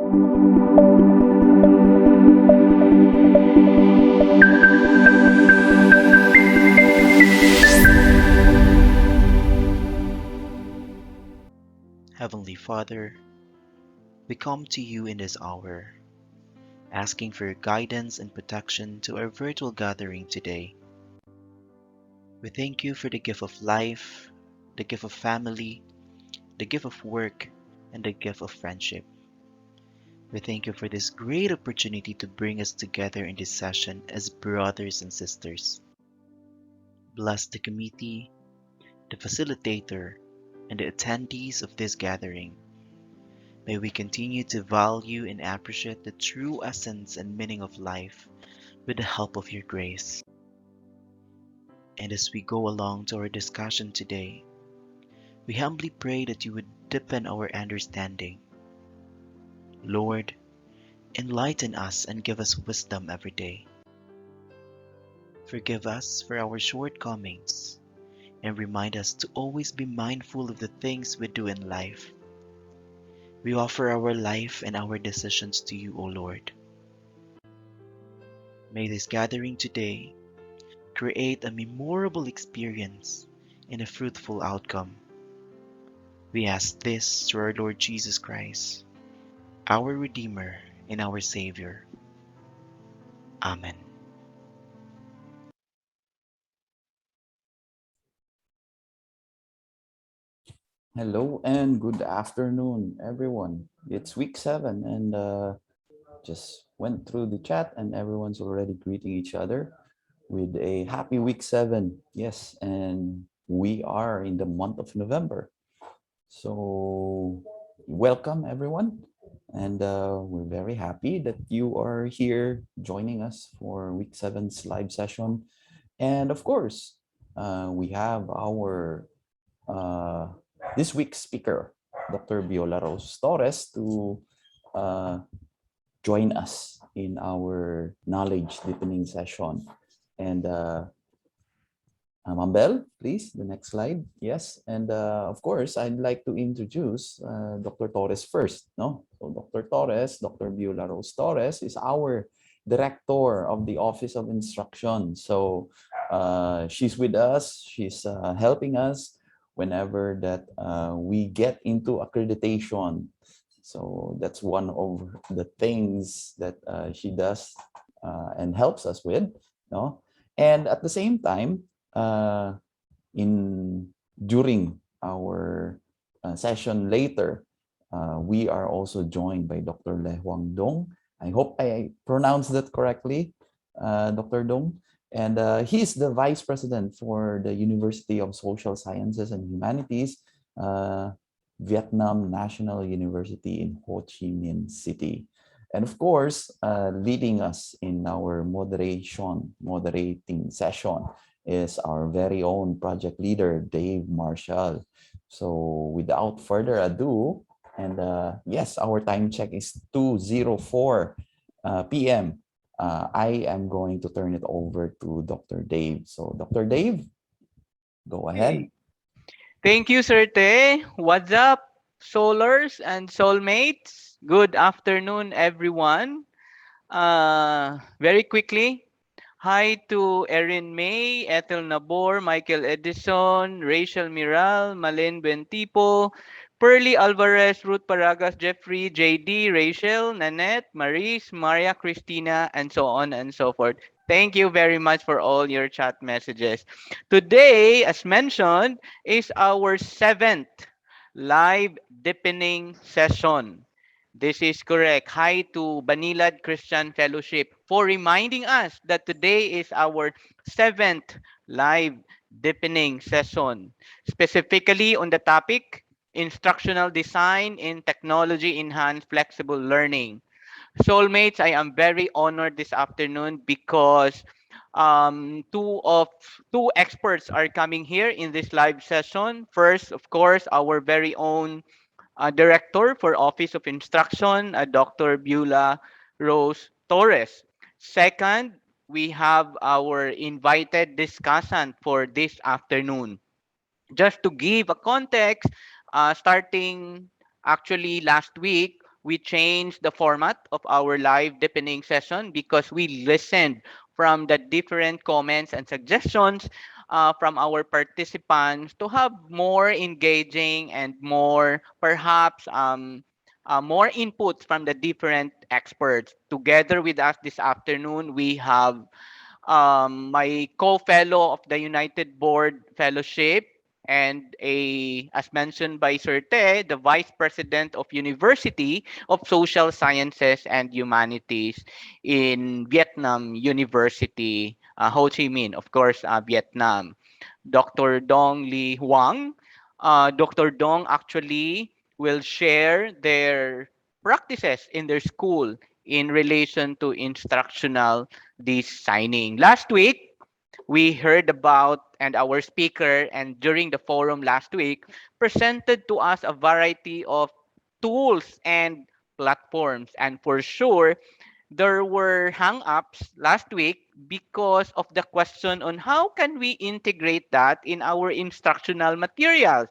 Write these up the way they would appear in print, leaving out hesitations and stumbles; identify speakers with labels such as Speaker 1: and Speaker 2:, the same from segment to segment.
Speaker 1: Heavenly Father, we come to you in this hour, asking for your guidance and protection to our virtual gathering today. We thank you for the gift of life, the gift of family, the gift of work, and the gift of friendship. We thank you for this great opportunity to bring us together in this session as brothers and sisters. Bless the committee, the facilitator, and the attendees of this gathering. May we continue to value and appreciate the true essence and meaning of life with the help of your grace. And as we go along to our discussion today, we humbly pray that you would deepen our understanding. Lord, enlighten us and give us wisdom every day. Forgive us for our shortcomings and remind us to always be mindful of the things we do in life. We offer our life and our decisions to you, O Lord. May this gathering today create a memorable experience and a fruitful outcome. We ask this through our Lord Jesus Christ, our Redeemer and our Savior. Amen.
Speaker 2: Hello and good afternoon, everyone. It's week 7, and just went through the chat, and everyone's already greeting each other with a happy week 7. Yes, and we are in the month of November. So, welcome, everyone. And we're very happy that you are here joining us for week 7's live session. And of course, we have our uh, this week's speaker, Dr. Viola Rose Torres, to uh, join us in our knowledge deepening session. And Mambel, please, the next slide. Yes, and of course, I'd like to introduce Dr. Torres first. No, so Dr. Torres, Dr. Viola Rose Torres, is our director of the Office of Instruction. So she's with us. She's helping us whenever that we get into accreditation. So that's one of the things that she does and helps us with. No, and at the same time, uh, in during our session later, we are also joined by Dr. Le Huang Dong. I hope I pronounced that correctly, Dr. Dong. And he's the Vice President for the University of Social Sciences and Humanities, Vietnam National University in Ho Chi Minh City. And of course, leading us in our moderating session is our very own project leader, Dave Marshall. So without further ado, and yes, our time check is 2:04 p.m. I am going to turn it over to Dr. Dave. So Dr. Dave, go ahead.
Speaker 3: Hey. Thank you, Sir Te. What's up, solars and soulmates? Good afternoon, everyone. Very quickly, hi to Erin May, Ethel Nabor, Michael Edison, Rachel Miral, Malin Bentipo, Pearly Alvarez, Ruth Paragas, Jeffrey, JD, Rachel, Nanette, Maris, Maria Christina, and so on and so forth. Thank you very much for all your chat messages. Today, as mentioned, is our 7th live deepening session. This is correct. Hi to Banilad Christian Fellowship for reminding us that today is our 7th live deepening session, specifically on the topic instructional design in technology enhanced flexible learning. Soulmates, I am very honored this afternoon because two experts are coming here in this live session. First, of course, our very own Director for Office of Instruction, Dr. Beulah Rose Torres. Second, we have our invited discussant for this afternoon. Just to give a context, starting actually last week, We changed the format of our live deepening session because we listened from the different comments and suggestions from our participants to have more engaging and more, perhaps, more inputs from the different experts. Together with us this afternoon, we have my co-fellow of the United Board Fellowship, and as mentioned by Sir Te, the Vice President of University of Social Sciences and Humanities in Vietnam University, Ho Chi Minh, of course, Vietnam. Dr. Dong Lee Huang. Dr. Dong actually will share their practices in their school in relation to instructional designing. Last week, we heard about, and our speaker, and during the forum last week, presented to us a variety of tools and platforms. And for sure, there were hang-ups last week because of the question on how can we integrate that in our instructional materials.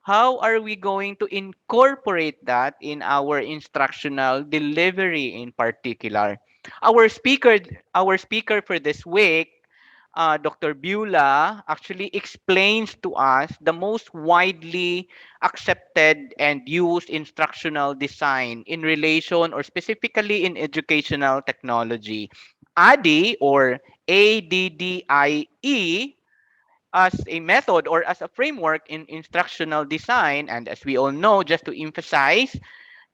Speaker 3: How are we going to incorporate that in our instructional delivery in particular? Our speaker, our speaker for this week, Dr. Beulah, actually explains to us the most widely accepted and used instructional design in relation or specifically in educational technology. ADDIE, or ADDIE, as a method or as a framework in instructional design, and as we all know, just to emphasize,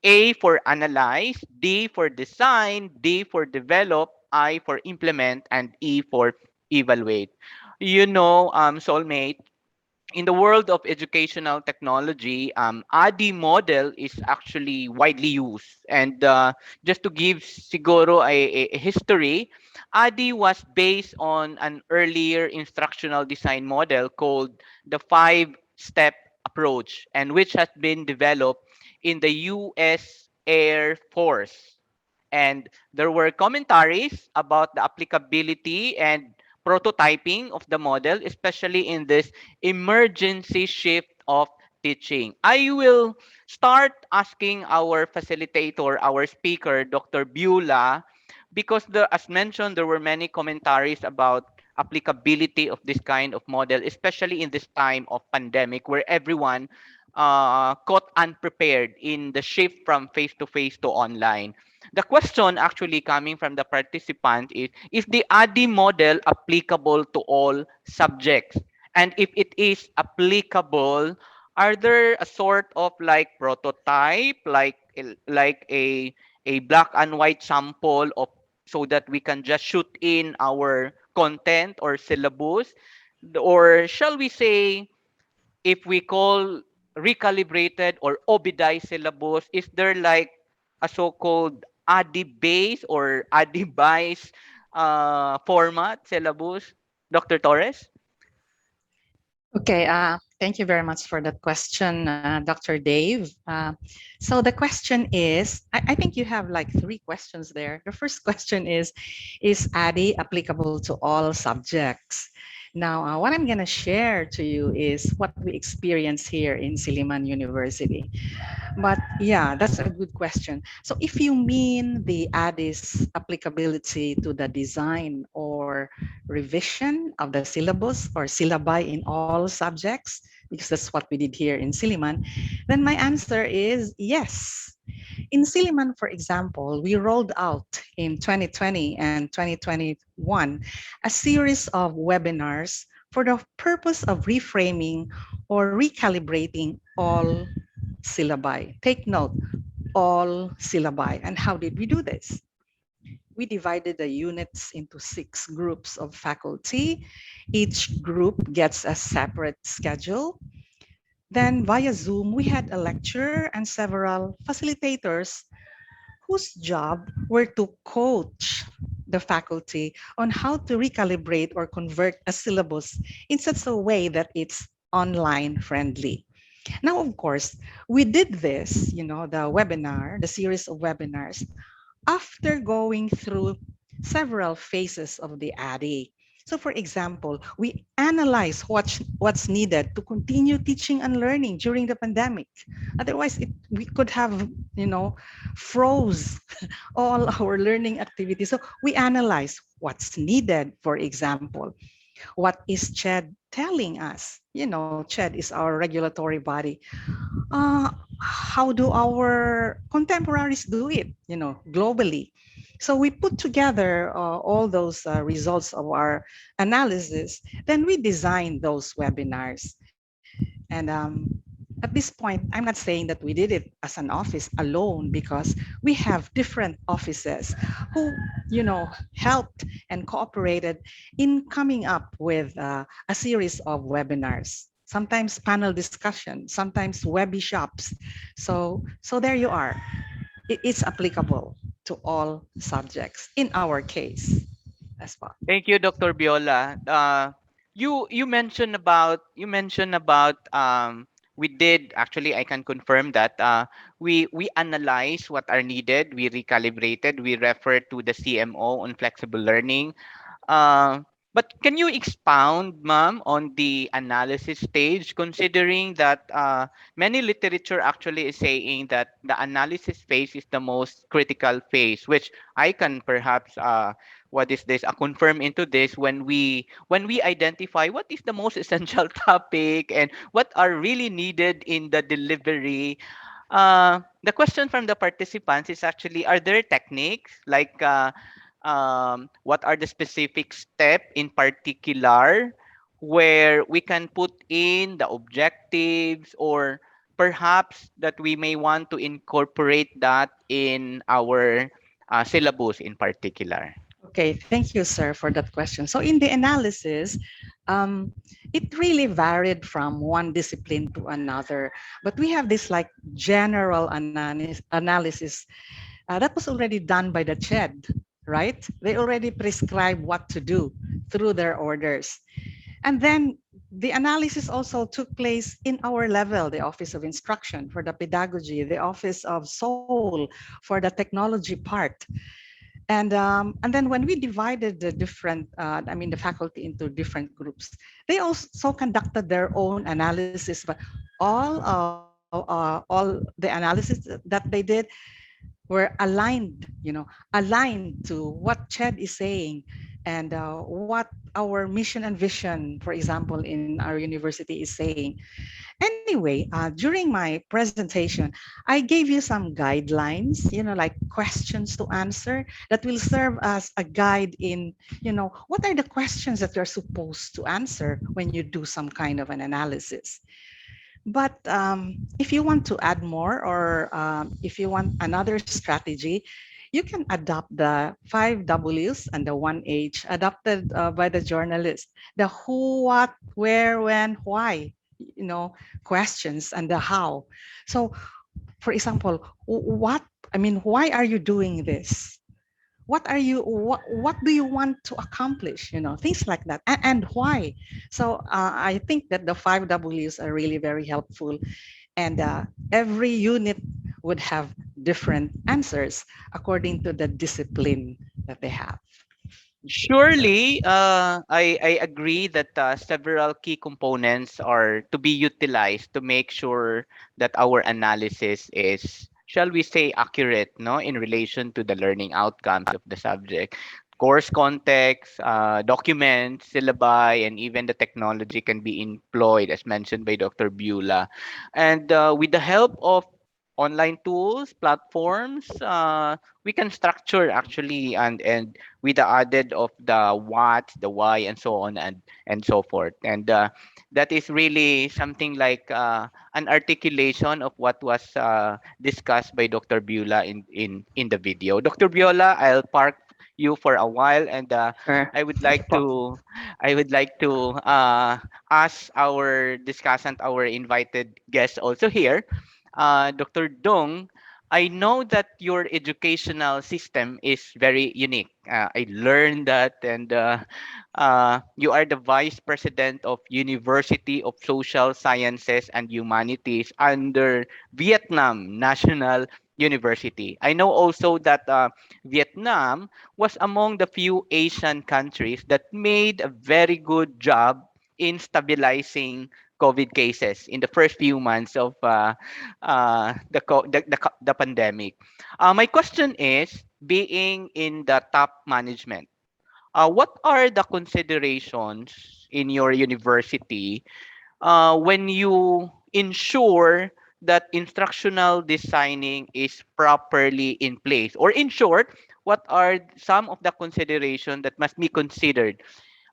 Speaker 3: A for analyze, D for design, D for develop, I for implement, and E for evaluate. You know, soulmate, in the world of educational technology, ADI model is actually widely used. And just to give siguro a history, ADI was based on an earlier instructional design model called the five-step approach, and which has been developed in the U.S. Air Force. And there were commentaries about the applicability and prototyping of the model, especially in this emergency shift of teaching. I will start asking our facilitator, our speaker, Dr. Beulah, because as mentioned, there were many commentaries about applicability of this kind of model, especially in this time of pandemic where everyone caught unprepared in the shift from face to online. The question actually coming from the participant is the ADI model applicable to all subjects? And if it is applicable, are there a sort of like prototype, like a black and white sample of, so that we can just shoot in our content or syllabus? Or shall we say, if we call recalibrated or OBDI syllabus, is there like a so-called ADI base or ADI bias format syllabus? Dr. Torres?
Speaker 4: Okay, thank you very much for that question, Dr. Dave. So the question is, I think you have like three questions there. The first question is ADI applicable to all subjects? Now, what I'm going to share to you is what we experience here in Silliman University. But yeah, that's a good question. So if you mean the ADI's applicability to the design or revision of the syllabus or syllabi in all subjects, because that's what we did here in Silliman, then my answer is yes. In Silliman, for example, we rolled out in 2020 and 2021 a series of webinars for the purpose of reframing or recalibrating all syllabi. Take note, all syllabi. And how did we do this? We divided the units into 6 groups of faculty. Each group gets a separate schedule. Then via Zoom, we had a lecturer and several facilitators whose job were to coach the faculty on how to recalibrate or convert a syllabus in such a way that it's online friendly. Now, of course, we did this, the webinar, the series of webinars, after going through several phases of the ADI. So for example, we analyze what's needed to continue teaching and learning during the pandemic. Otherwise, we could have, froze all our learning activities. So we analyze what's needed, for example. What is CHED telling us? CHED is our regulatory body. uh, how do our contemporaries do it, globally? So we put together all those results of our analysis, then we design those webinars. And at this point, I'm not saying that we did it as an office alone, because we have different offices who, helped and cooperated in coming up with a series of webinars, sometimes panel discussion, sometimes webby shops. So there you are. It's applicable to all subjects in our case as well.
Speaker 3: Thank you, Dr. Viola. You mentioned about we did actually, I can confirm that we analyze what are needed, we recalibrated, we refer to the CMO on flexible learning. Uh, but can you expound, ma'am, on the analysis stage, considering that many literature actually is saying that the analysis phase is the most critical phase, which I can perhaps what is this? Confirm into this when we identify what is the most essential topic and what are really needed in the delivery. The question from the participants is actually, are there techniques like what are the specific step in particular where we can put in the objectives, or perhaps that we may want to incorporate that in our syllabus in particular?
Speaker 4: Okay, thank you, sir, for that question. So in the analysis, um, it really varied from one discipline to another. But we have this like general analysis that was already done by the CHED, right? They already prescribe what to do through their orders. And then the analysis also took place in our level, the Office of Instruction for the pedagogy, the Office of Soul for the technology part. And then when we divided the different, the faculty into different groups, they also conducted their own analysis. But all the analysis that they did were aligned to what CHED is saying, and what our mission and vision, for example, in our university is saying. Anyway, during my presentation, I gave you some guidelines, like questions to answer that will serve as a guide in, what are the questions that you're supposed to answer when you do some kind of an analysis. But if you want to add more, or if you want another strategy, you can adopt the 5 Ws and the 1 H adopted by the journalist: the who, what, where, when, why, questions, and the how. So, for example, why are you doing this? What do you want to accomplish, things like that, and why. So I think that the 5 Ws are really very helpful, and every unit would have different answers according to the discipline that they have.
Speaker 3: Surely, I agree that several key components are to be utilized to make sure that our analysis is, shall we say, accurate, no, in relation to the learning outcomes of the subject. Course context, documents, syllabi, and even the technology can be employed, as mentioned by Dr. Beulah. And with the help of online tools, platforms, we can structure actually, and with the added of the what, the why, and so on and so forth. And that is really something like an articulation of what was discussed by Dr. Beulah in the video. Dr. Beulah, I'll park you for a while, and
Speaker 4: Sure.
Speaker 3: I would like to ask our discussant, our invited guest also here, Dr. Dung. I know that your educational system is very unique. I learned that, and you are the vice president of University of Social Sciences and Humanities under Vietnam National university. I know also that Vietnam was among the few Asian countries that made a very good job in stabilizing COVID cases in the first few months of the pandemic. My question is, being in the top management, what are the considerations in your university when you ensure that instructional designing is properly in place? Or in short, what are some of the considerations that must be considered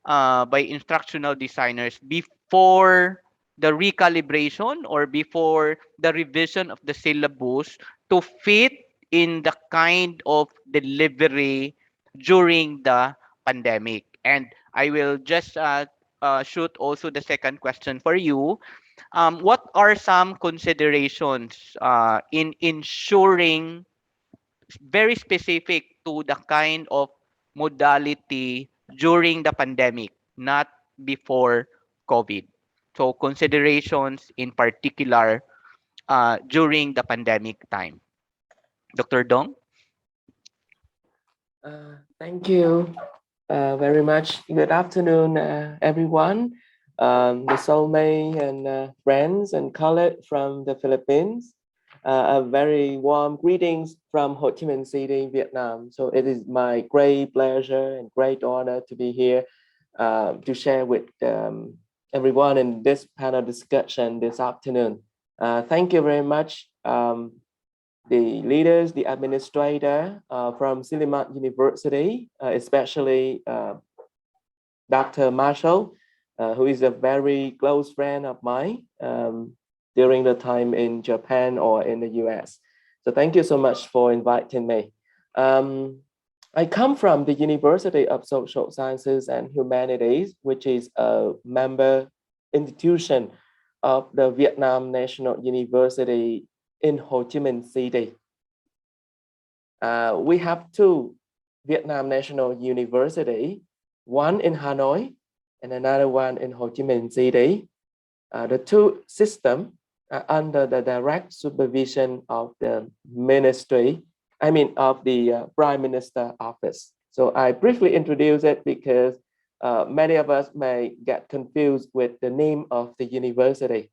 Speaker 3: by instructional designers before the recalibration or before the revision of the syllabus to fit in the kind of delivery during the pandemic? And I will just shoot also the second question for you. What are some considerations in ensuring very specific to the kind of modality during the pandemic, not before COVID? So considerations in particular during the pandemic time. Dr. Dong?
Speaker 5: Thank you very much. Good afternoon, everyone. The soulmate and friends and colleagues from the Philippines. A very warm greetings from Ho Chi Minh City, Vietnam. So it is my great pleasure and great honor to be here to share with everyone in this panel discussion this afternoon. Thank you very much. The leaders, the administrator from Silimat University, especially Dr. Marshall, who is a very close friend of mine during the time in Japan or in the US. So thank you so much for inviting me. I come from the University of Social Sciences and Humanities, which is a member institution of the Vietnam National University in Ho Chi Minh City. We have two Vietnam National University, one in Hanoi and another one in Ho Chi Minh City. The two systems are under the direct supervision of the ministry, of the Prime Minister office. So I briefly introduce it because many of us may get confused with the name of the university.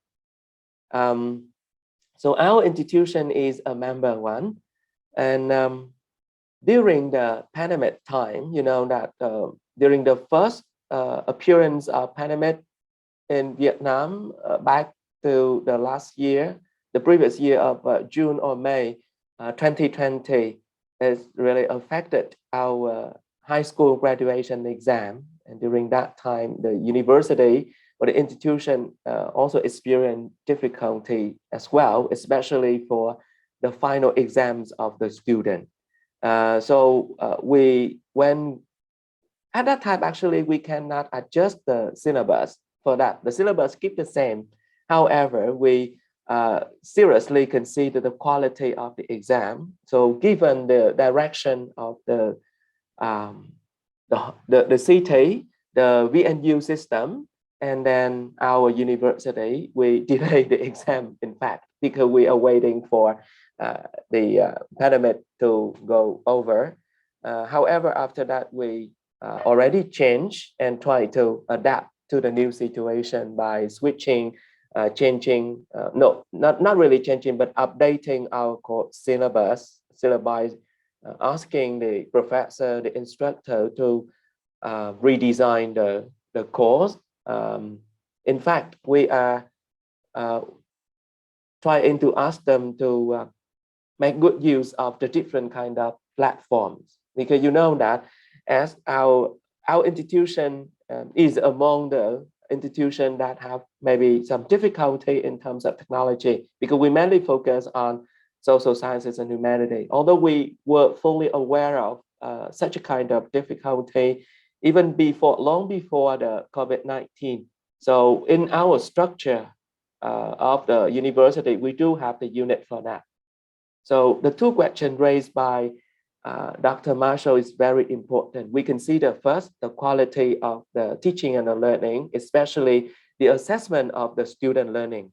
Speaker 5: So our institution is a member one, and during the pandemic time, you know that during the first appearance of pandemic in Vietnam back to the last year, the previous year of June or May 2020, has really affected our high school graduation exam. And during that time, the university or the institution also experienced difficulty as well, especially for the final exams of the student. When at that time, actually, we cannot adjust the syllabus for that. The syllabus keep the same. However, we seriously consider the quality of the exam. So given the direction of the CT, the VNU system, and then our university, we delay the exam, in fact, because we are waiting for the pandemic to go over. However, after that, we already changed and try to adapt to the new situation by switching, changing, no, not really changing, but updating our syllabi, asking the professor, the instructor to redesign the course. In fact, we are trying to ask them to make good use of the different kind of platforms, because you know that as our institution is among the institution that have maybe some difficulty in terms of technology, because we mainly focus on social sciences and humanity. Although we were fully aware of such a kind of difficulty even long before the COVID-19. So in our structure of the university, we do have the unit for that. So the two questions raised by Dr. Marshall is very important. We consider first the quality of the teaching and the learning, especially the assessment of the student learning.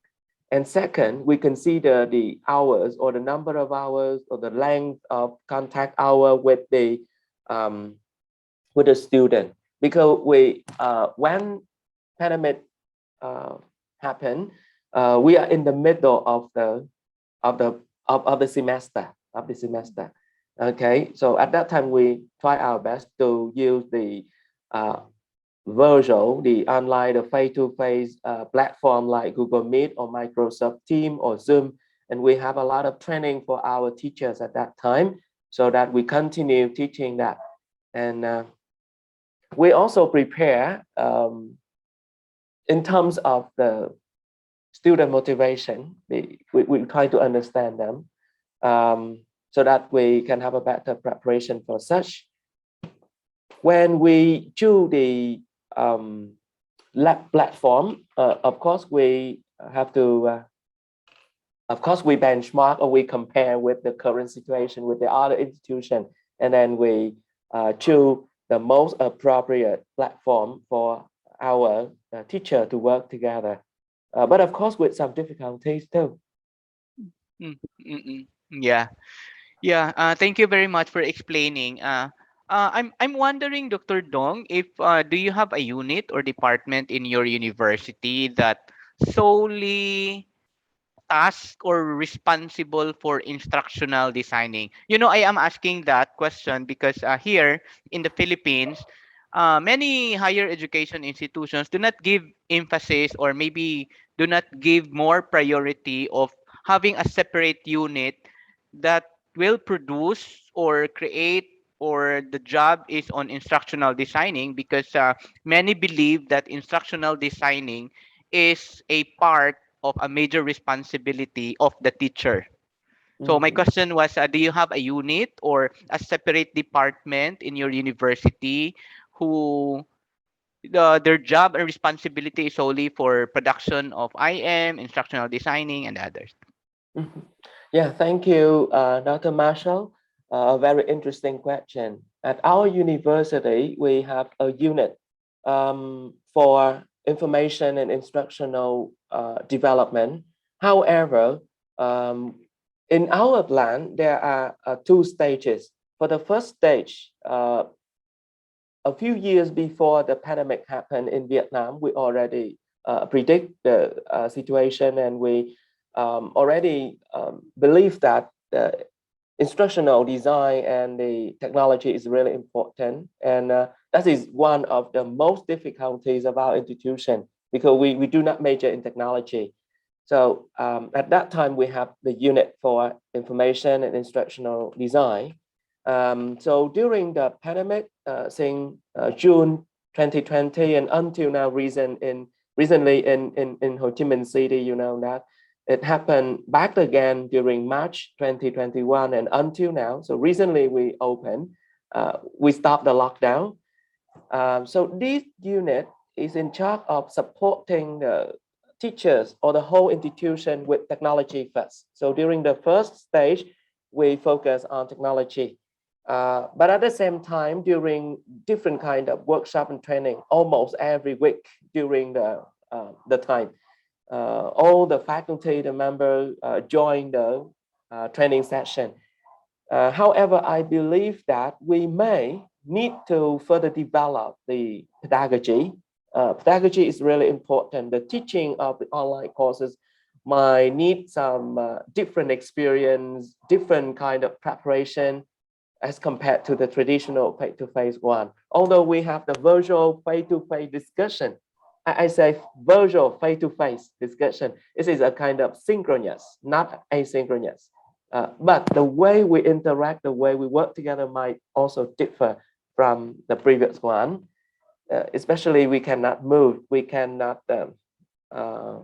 Speaker 5: And second, we consider the hours or the number of hours or the length of contact hour um, with the student, because when pandemic uh, happen, we are in the middle of the of the semester. Okay, so at that time we try our best to use the uh, virtual, the online, the face-to-face platform like Google Meet or Microsoft Team or Zoom. And we have a lot of training for our teachers at that time so that we continue teaching that. And we also prepare in terms of the student motivation. We try to understand them so that we can have a better preparation for such. When we choose the lab platform, of course, we have to, of course, we benchmark or we compare with the current situation with the other institution, and then we choose the most appropriate platform for our teacher to work together. But of course, with some difficulties too.
Speaker 3: Mm, yeah. Yeah, thank you very much for explaining. I'm wondering, Dr. Dong, if do you have a unit or department in your university that solely tasked or responsible for instructional designing? You know, I am asking that question because here in the Philippines, many higher education institutions do not give emphasis or maybe do not give more priority of having a separate unit that will produce or create, or the job is on instructional designing, because many believe that instructional designing is a part of a major responsibility of the teacher. So my
Speaker 5: Mhm.
Speaker 3: question was, do you have a unit or a separate department in your university who their job and responsibility is solely for production of IM, instructional designing, and others?
Speaker 5: Mhm. Yeah, thank you, Dr. Marshall. A very interesting question. At our university, we have a unit for information and instructional development. However, um, in our plan, there are two stages. For the first stage, a few years before the pandemic happened in Vietnam, we already predict the situation, and we already believe that the instructional design and the technology is really important. And that is one of the most difficulties of our institution, because we do not major in technology. So at that time, we have the unit for information and instructional design. So during the pandemic, since June 2020 and until now, recently in Ho Chi Minh City, you know that it happened back again during March 2021 and until now. So recently we stopped the lockdown. So this unit is in charge of supporting the teachers or the whole institution with technology first. So during the first stage, we focus on technology. But at the same time, during different kind of workshop and training, almost every week during the time, all the faculty, the members join the training session. However, I believe that we may need to further develop the pedagogy. Pedagogy is really important. The teaching of the online courses might need some different experience, different kind of preparation as compared to the traditional face-to-face one. Although we have the virtual face-to-face discussion, I say virtual face-to-face discussion. This is a kind of synchronous, not asynchronous. But the way we interact, the way we work together might also differ from the previous one. Especially we cannot move, we cannot uh,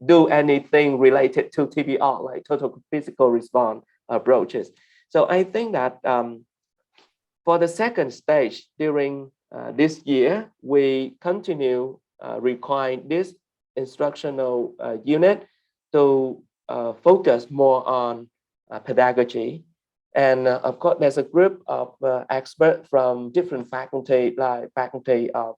Speaker 5: do anything related to TPR, like total physical response approaches. So I think that for the second stage during this year, we continue requiring this instructional unit to focus more on pedagogy. And of course, there's a group of experts from different faculty, like faculty of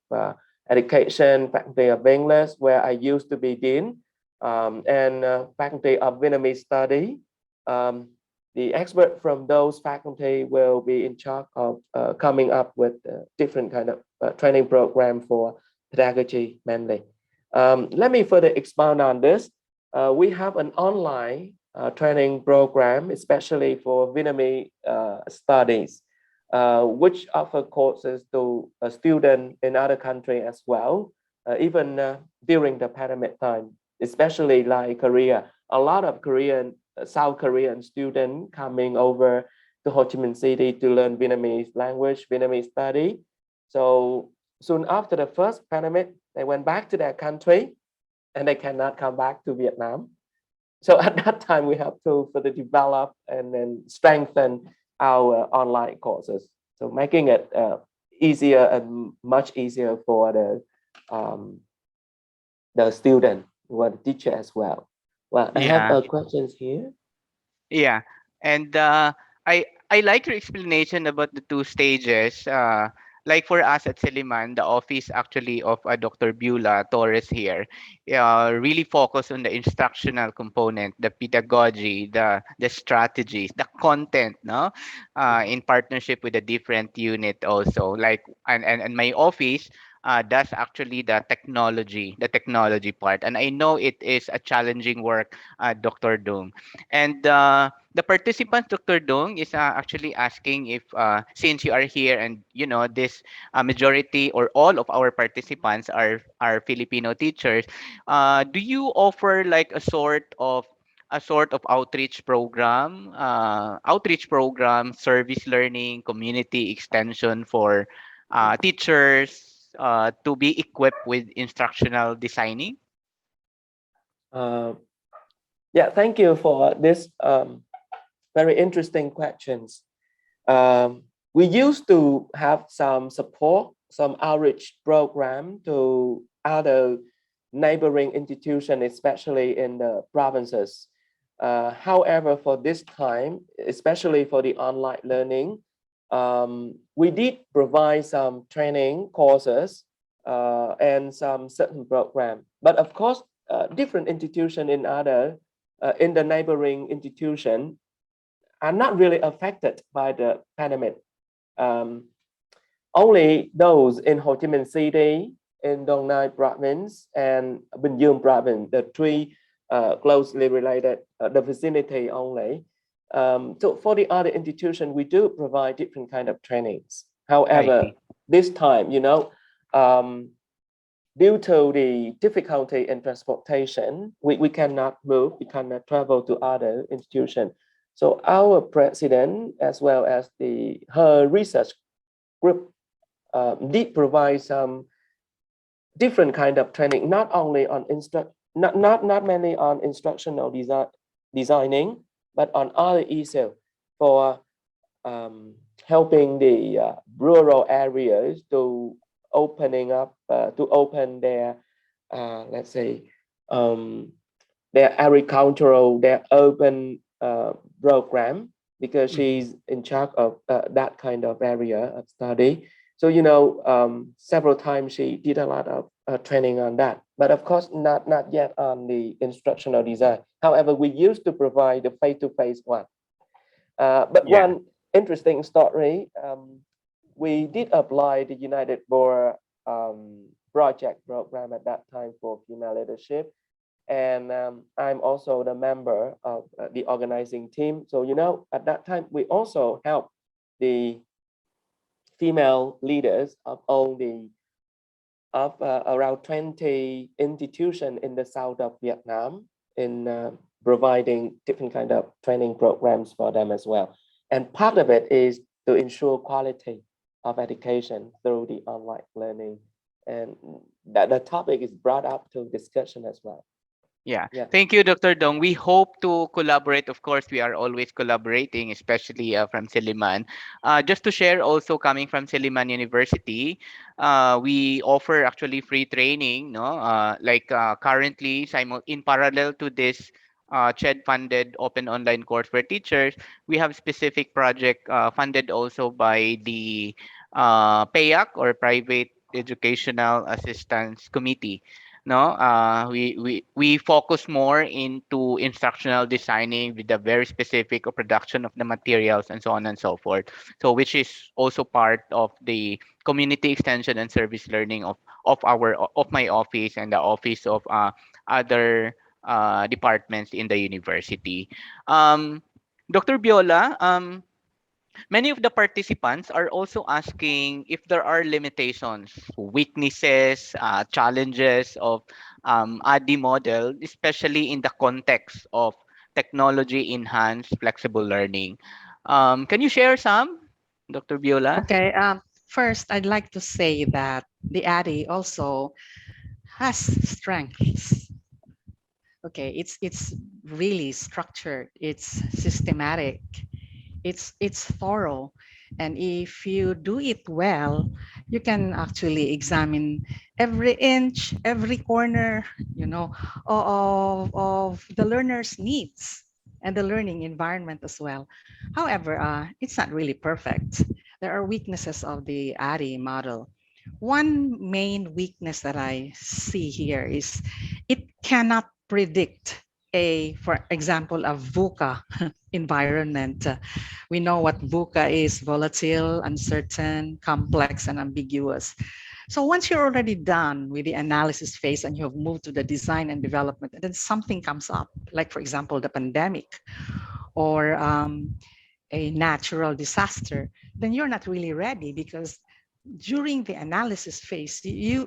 Speaker 5: education, faculty of English, where I used to be dean. and faculty of Vietnamese study. Um, the expert from those faculty will be in charge of coming up with different kind of training program for pedagogy mainly. Let me further expound on this. We have an online training program, especially for Vietnamese studies, which offer courses to a student in other country as well, even during the pandemic time, especially like Korea. A lot of South Korean students coming over to Ho Chi Minh City to learn Vietnamese language, Vietnamese study. So soon after the first pandemic, they went back to their country and they cannot come back to Vietnam. So at that time, we have to further develop and then strengthen our online courses. So making it easier and much easier for um, the student or the teacher as well. Well, I have
Speaker 3: Yeah.
Speaker 5: questions here.
Speaker 3: Yeah, and I like your explanation about the two stages. Like for us at Siliman, the office actually of Dr. Beulah Torres here, really focus on the instructional component, the pedagogy, the strategies, the content, no,
Speaker 5: Mhm.
Speaker 3: in partnership with a different unit also. Like and my office. Does actually the technology part, and I know it is a challenging work, Dr. Dung. And the participant, Dr. Dong, is actually asking if, since you are here and you know this majority or all of our participants are Filipino teachers, do you offer like a sort of outreach program, service learning, community extension for teachers to be equipped with instructional designing?
Speaker 5: Uh, yeah, thank you for this very interesting questions. We used to have some support, some outreach program to other neighboring institutions, especially in the provinces. However, for this time, especially for the online learning, we did provide some training courses and some certain program. But of course, different institution in the neighboring institution are not really affected by the pandemic. Um, Only those in Ho Chi Minh City, in Dong Nai province, and Bình Dương province, the three closely related, the vicinity only. So for the other institution, we do provide different kind of trainings.
Speaker 3: I
Speaker 5: However,
Speaker 3: see.
Speaker 5: this time, um, due to the difficulty in transportation, we cannot move, we cannot travel to other institutions. So our president, as well as her research group, did provide some different kind of training, not only on not mainly on instructional designing, but on other issues for helping the rural areas to open their let's say um, their agricultural, their urban program, because
Speaker 3: Mhm.
Speaker 5: she's in charge of that kind of area of study. So several times she did a lot of training on that, but of course not yet on the instructional design. However, we used to provide the face-to-face one. But
Speaker 3: Yeah.
Speaker 5: one interesting story, we did apply the United Board project program at that time for female leadership. And I'm also the member of the organizing team. So, at that time, we also help the female leaders of all the of around 20 institutions in the south of Vietnam in providing different kind of training programs for them as well. And part of it is to ensure quality of education through the online learning. And that the topic is brought up to discussion as well.
Speaker 3: Yeah.
Speaker 5: Yeah.
Speaker 3: Thank you, Dr. Dong. We hope to collaborate. Of course, we are always collaborating, especially from Siliman. Just to share also coming from Siliman University, we offer actually free training, no? Like currently, in parallel to this CHED funded open online course for teachers, we have specific project funded also by the PAYAC or Private Educational Assistance Committee. No, we focus more into instructional designing with the very specific of production of the materials and so on and so forth. So which is also part of the community extension and service learning of my office and the office of other departments in the university. Um, Dr. Biola, many of the participants are also asking if there are limitations, weaknesses, challenges of ADI model, especially in the context of technology enhanced flexible learning. Can you share some, Dr. Biola?
Speaker 4: Okay. First, I'd like to say that the ADDIE also has strengths. Okay, it's really structured. It's systematic. It's thorough, and if you do it well, you can actually examine every inch, every corner, you know, of the learner's needs and the learning environment as well. However, it's not really perfect. There are weaknesses of the ADI model. One main weakness that I see here is it cannot predict for example, a VUCA environment. We know what VUCA is: volatile, uncertain, complex, and ambiguous. So once you're already done with the analysis phase and you have moved to the design and development, and then something comes up, like for example, the pandemic or a natural disaster, then you're not really ready because during the analysis phase, you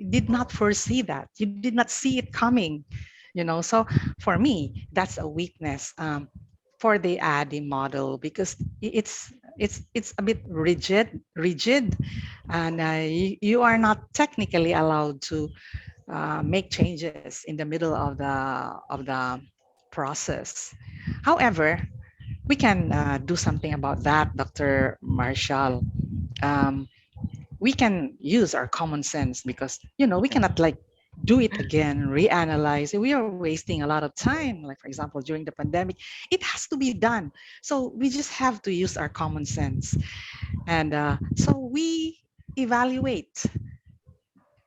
Speaker 4: did not foresee that. You did not see it coming, you know. So for me, that's a weakness for the ADDIE model because it's a bit rigid, and you are not technically allowed to make changes in the middle of the process. However, we can do something about that, Dr. Marshall. Um, we can use our common sense because we cannot like do it again, reanalyze it. We are wasting a lot of time, like for example during the pandemic. It has to be done, so we just have to use our common sense. And so we evaluate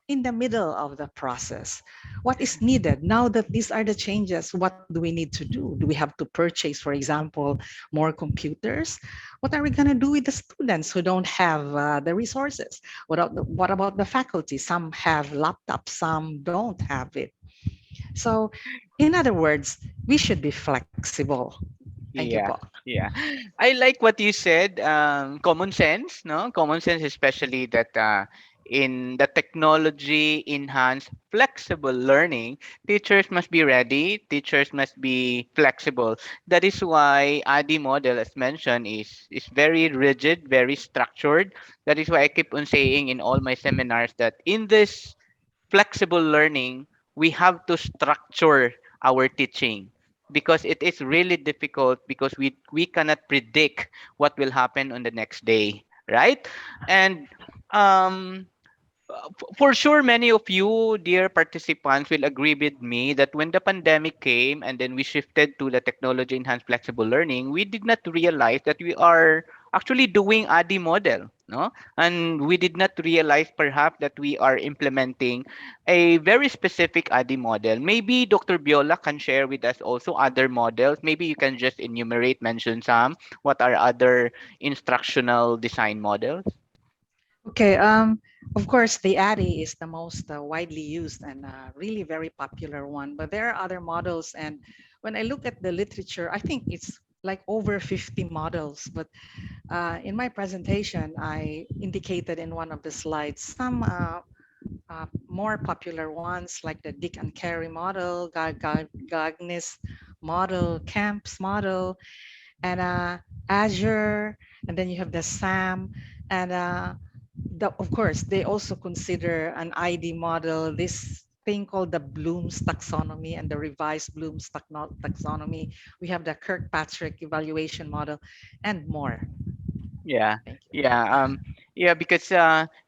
Speaker 4: in the middle of the process what is needed. Now that these are the changes, what do we need to do we have to purchase, for example, more computers? What are we going to do with the students who don't have the resources? What about the faculty? Some have laptops, some don't have it. So in other words, we should be flexible. Thank you, Paul.
Speaker 3: Yeah, yeah. I like what you said. Common sense, no? Common sense, especially that in the technology enhanced flexible learning, teachers must be ready. Teachers must be flexible. That is why ADI model, as mentioned, is very rigid, very structured. That is why I keep on saying in all my seminars that in this flexible learning, we have to structure our teaching because it is really difficult because we cannot predict what will happen on the next day, right? And um for sure, many of you, dear participants, will agree with me that when the pandemic came and then we shifted to the technology enhanced flexible learning, we did not realize that we are actually doing ADI model, no? And we did not realize perhaps that we are implementing a very specific ADI model. Maybe Dr. Biola can share with us also other models. Maybe you can just enumerate, mention some. What are other instructional design models?
Speaker 4: Okay, of course, the ADDIE is the most widely used and really very popular one, but there are other models. And when I look at the literature, I think it's like over 50 models. But in my presentation, I indicated in one of the slides some more popular ones like the Dick and Carey model, Gagnes model, Camps model, and Azure, and then you have the SAM, and of course, they also consider an ID model, this thing called the Bloom's taxonomy and the revised Bloom's taxonomy. We have the Kirkpatrick evaluation model and more.
Speaker 3: Yeah,
Speaker 4: Thank you.
Speaker 3: yeah, yeah, because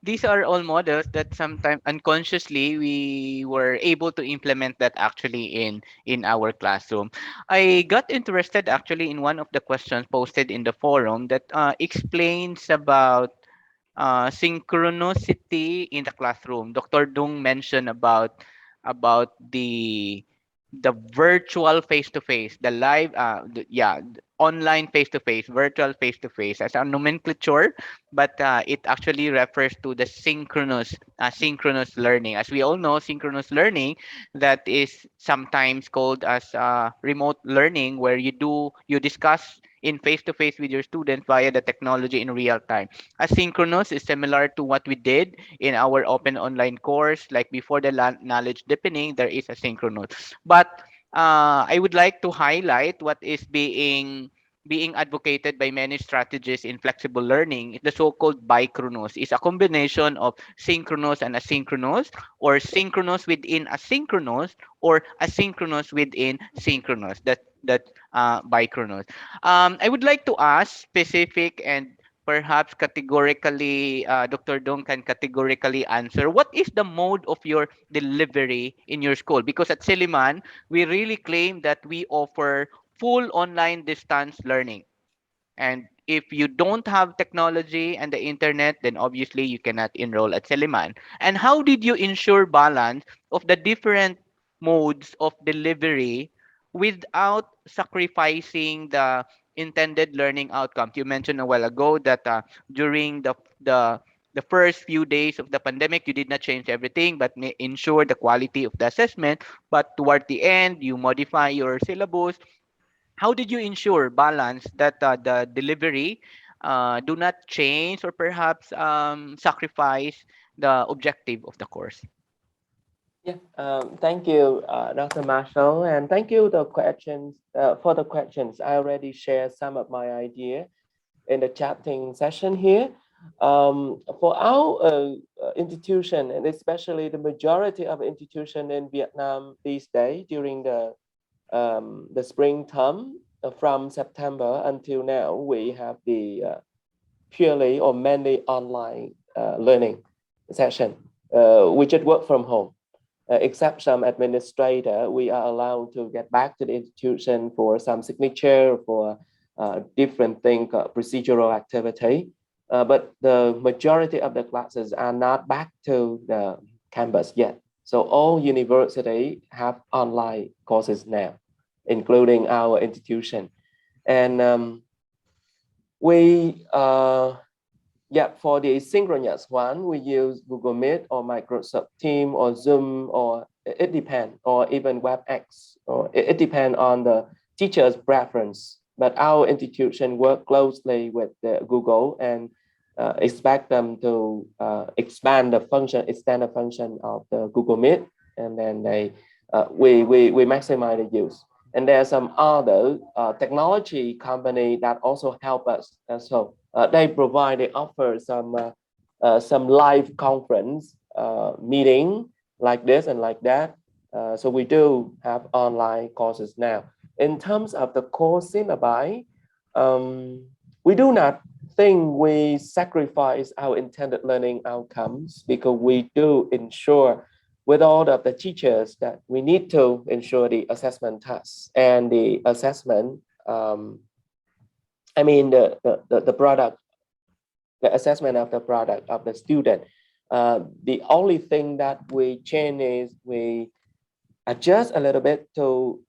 Speaker 3: these are all models that sometimes unconsciously we were able to implement that actually in our classroom. I got interested actually in one of the questions posted in the forum that explains about synchronicity in the classroom. Dr. Dung mentioned about about the virtual face to face, the live online face to face, virtual face to face as a nomenclature, but it actually refers to the synchronous learning. As we all know, synchronous learning, that is sometimes called as remote learning, where you discuss in face to face with your student via the technology in real time. Asynchronous is similar to what we did in our open online course. Like before the knowledge deepening, there is asynchronous. But I would like to highlight what is being advocated by many strategists in flexible learning. The so-called bichronos is a combination of synchronous and asynchronous, or synchronous within asynchronous, or asynchronous within synchronous. That bichronos. I would like to ask specific and perhaps categorically, Dr. Dung can categorically answer, what is the mode of your delivery in your school? Because at Siliman, we really claim that we offer full online distance learning. And if you don't have technology and the internet, then obviously you cannot enroll at Seliman. And how did you ensure balance of the different modes of delivery without sacrificing the intended learning outcomes? You mentioned a while ago that during the first few days of the pandemic, you did not change everything, but ensure the quality of the assessment. But toward the end, you modify your syllabus. How did you ensure balance that the delivery do not change or perhaps sacrifice the objective of the course?
Speaker 5: Yeah, thank you, Dr. Marshall, and thank you the questions for the questions. I already shared some of my idea in the chatting session here. For our institution, and especially the majority of institution in Vietnam these days during the spring term, from September until now, we have the purely or mainly online learning session. We just work from home. Except some administrator, we are allowed to get back to the institution for some signature, for different thing, procedural activity. But the majority of the classes are not back to the campus yet. So all universities have online courses now, including our institution. And for the synchronous one, we use Google Meet or Microsoft Teams or Zoom, or it depends, or even WebEx, or it depends on the teacher's preference. But our institution work closely with Google and expect them to expand the function, extend the function of the Google Meet, and then we maximize the use. And there are some other technology company that also help us. So they offer some live conference meeting like this and like that. So we do have online courses now. In terms of the course syllabi, we do not think we sacrifice our intended learning outcomes, because we do ensure with all of the teachers that we need to ensure the assessment tasks and the assessment, the product, the assessment of the product of the student. The only thing that we change is we adjust a little bit to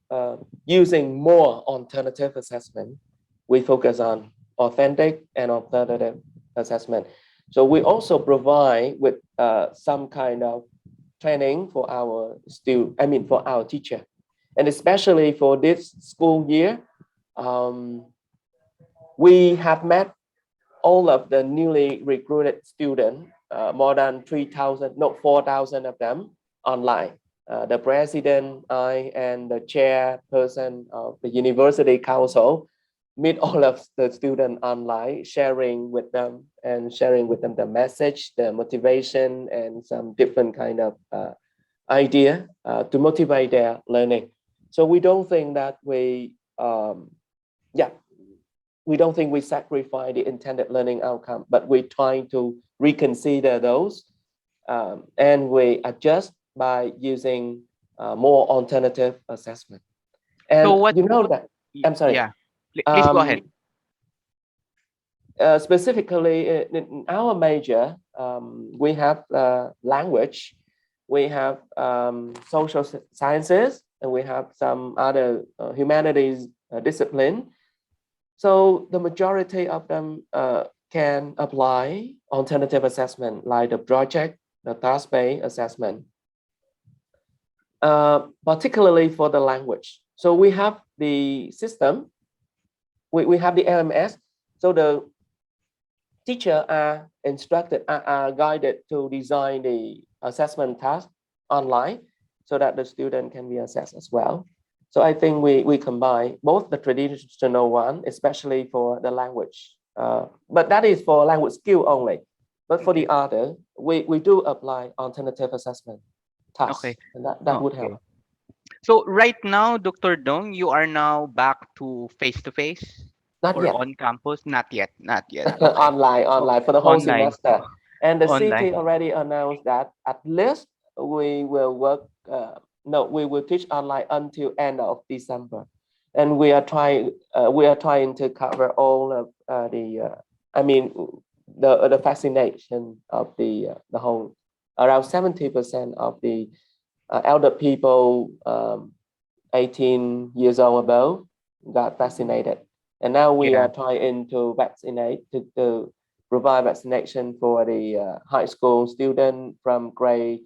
Speaker 5: using more alternative assessment. We focus on authentic and alternative assessment. So we also provide with some kind of training for our for our teacher, and especially for this school year, we have met all of the newly recruited students, more than 4,000 of them online. The president, I, and the chairperson of the university council meet all of the students online, sharing with them the message, the motivation, and some different kind of idea to motivate their learning. So we don't think that we don't think we sacrifice the intended learning outcome, but we're trying to reconsider those, and we adjust by using more alternative assessment. And
Speaker 3: So what?
Speaker 5: you know that, I'm sorry.
Speaker 3: Yeah, please go ahead.
Speaker 5: Specifically in our major, we have language, we have social sciences, and we have some other humanities discipline. So the majority of them can apply alternative assessment like the project, the task-based assessment, particularly for the language. So we have the system, we have the LMS. So the teacher are instructed, are guided to design the assessment task online so that the student can be assessed as well. So I think we combine both the traditional one, especially for the language, but that is for language skill only. But for the
Speaker 3: Okay.
Speaker 5: other, we do apply alternative assessment tasks,
Speaker 3: Okay.
Speaker 5: and that would
Speaker 3: Okay.
Speaker 5: help.
Speaker 3: So right now, Dr. Dong, you are now back to face to face
Speaker 5: Not
Speaker 3: or
Speaker 5: yet.
Speaker 3: on campus? Not yet. Not yet. Okay. So
Speaker 5: Online for the whole
Speaker 3: online.
Speaker 5: semester. And the
Speaker 3: Online.
Speaker 5: city already announced that at least we will work. No, we will teach online until end of December, and we are trying. We are trying to cover all of I mean, the vaccination of the whole. Around 70% of the elder people 18 years old above got vaccinated. And now we
Speaker 3: Yeah.
Speaker 5: are trying to vaccinate, to provide vaccination for the high school student from grade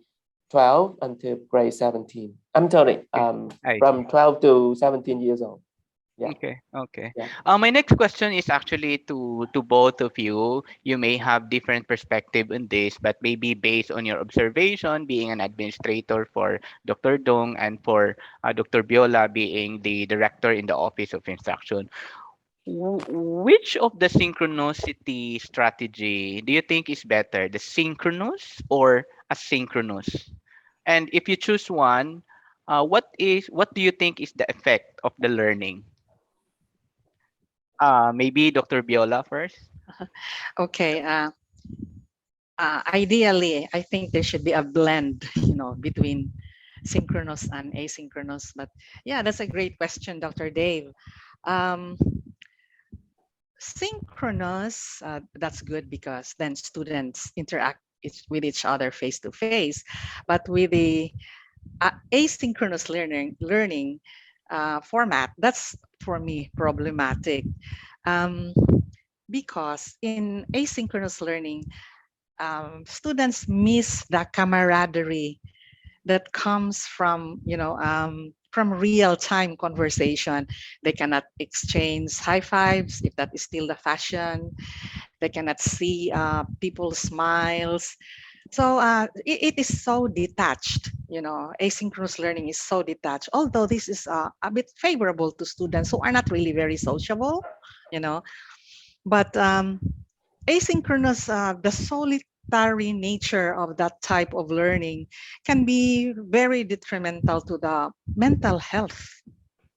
Speaker 5: 12 until grade 17. I'm sorry,
Speaker 3: Okay. I see.
Speaker 5: from 12 to 17 years old. Yeah,
Speaker 3: Okay, okay.
Speaker 5: yeah.
Speaker 3: My next question is actually to both of you. You may have different perspective on this, but maybe based on your observation, being an administrator for Dr. Dong and for Dr. Biola being the director in the Office of Instruction. Which of the synchronicity strategy do you think is better, the synchronous or asynchronous? And if you choose one, what do you think is the effect of the learning? Maybe Dr. Biola first.
Speaker 4: Okay. Ideally, I think there should be a blend, between synchronous and asynchronous. But yeah, that's a great question, Dr. Dave. Um, Synchronous, that's good because then students interact with each other face to face. But with the asynchronous learning format, that's for me problematic, um, because in asynchronous learning, students miss the camaraderie that comes from real time conversation. They cannot exchange high fives if that is still the fashion. They cannot see people's smiles. So it is so detached. Asynchronous learning is so detached. Although this is a bit favorable to students who are not really very sociable, you know. But asynchronous, the solitary nature of that type of learning can be very detrimental to the mental health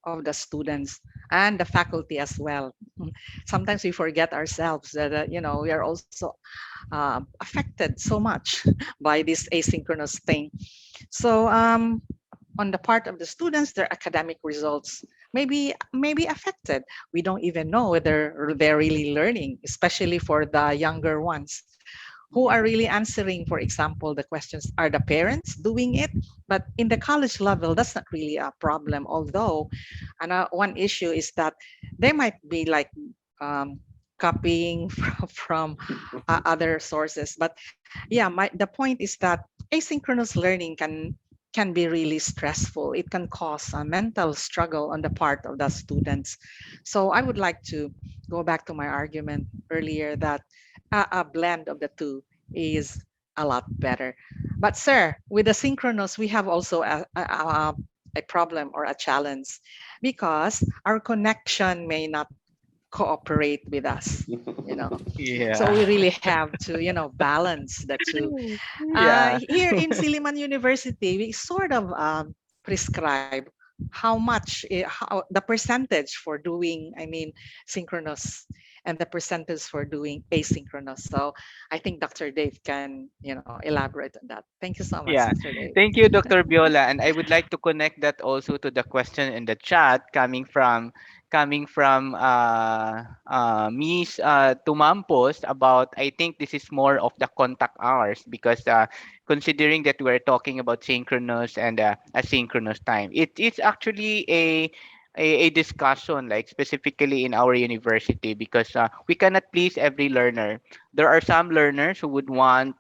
Speaker 4: of the students and the faculty as well. Sometimes we forget ourselves that we are also affected so much by this asynchronous thing. So on the part of the students, their academic results may be affected. We don't even know whether they're really learning, especially for the younger ones who are really answering. For example, the questions, are the parents doing it? But in the college level, that's not really a problem. Although, one issue is that they might be like um, copying from other sources. But yeah, the point is that asynchronous learning can be really stressful. It can cause a mental struggle on the part of the students. So I would like to go back to my argument earlier that a blend of the two is a lot better. But sir, with the synchronous, we have also a problem or a challenge because our connection may not cooperate with us. you know so
Speaker 3: Yeah.
Speaker 4: we really have to balance the two.
Speaker 3: Yeah.
Speaker 4: Here in Silliman University, we sort of prescribe how much, the percentage for doing, synchronous, and the percentage for doing asynchronous. So I think Dr. Dave can, elaborate on that. Thank you so much,
Speaker 3: Yeah.
Speaker 4: Dr. Dave.
Speaker 3: Thank you, Dr. Biola. And I would like to connect that also to the question in the chat coming from coming from Miss Tumampos about, I think this is more of the contact hours because considering that we're talking about synchronous and asynchronous time, it's actually a discussion like specifically in our university because we cannot please every learner. There are some learners who would want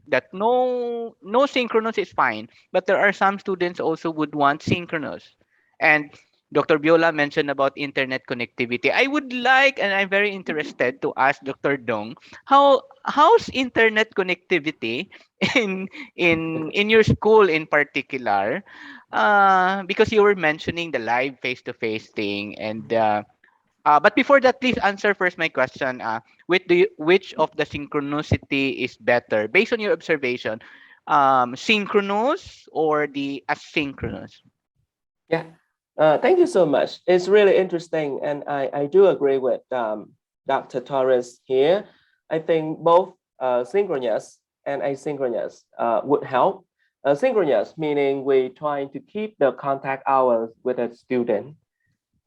Speaker 3: that no synchronous is fine, but there are some students also would want synchronous. And Dr. Biola mentioned about internet connectivity. I would like, and I'm very interested to ask Dr. Dong, how's internet connectivity in in your school in particular, because you were mentioning the live face-to-face thing. And but before that, please answer first my question. Which of the synchronicity is better based on your observation? Synchronous or the asynchronous?
Speaker 5: Yeah, thank you so much. It's really interesting, and I do agree with Dr. Torres here. I think both synchronous and asynchronous would help. Synchronous meaning we trying to keep the contact hours with a student.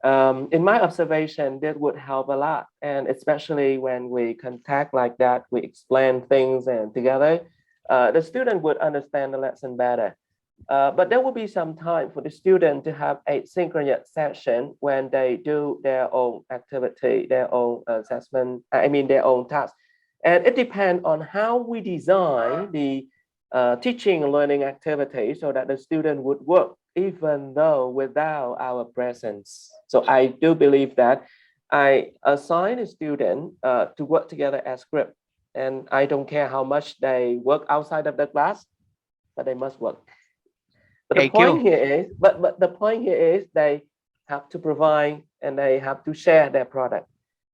Speaker 5: In my observation, that would help a lot, and especially when we contact like that, we explain things and together, the student would understand the lesson better. But there will be some time for the student to have a synchronous session when they do their own activity, their own assessment, I mean their own task. And it depends on how we design the teaching and learning activity so that the student would work even though without our presence. So I do believe that I assign a student to work together as group. And I don't care how much they work outside of the class, but they must work. But the
Speaker 3: Thank you.
Speaker 5: point here is, but the point here is they have to provide and they have to share their product.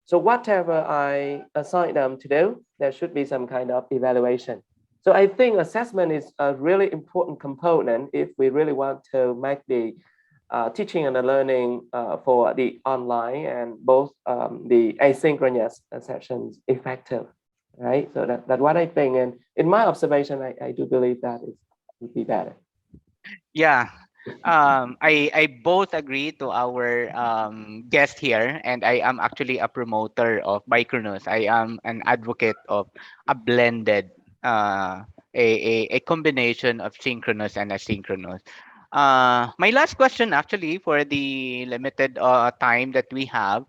Speaker 5: So whatever I assign them to do, there should be some kind of evaluation. So I think assessment is a really important component if we really want to make the teaching and the learning for the online and both the asynchronous sessions effective, right? So that's what I think. And in my observation, I do believe that it would be better.
Speaker 3: Yeah. I both agree to our guest here, and I am actually a promoter of Bicronus. I am an advocate of a blended, a combination of synchronous and asynchronous. My last question, actually, for the limited time that we have,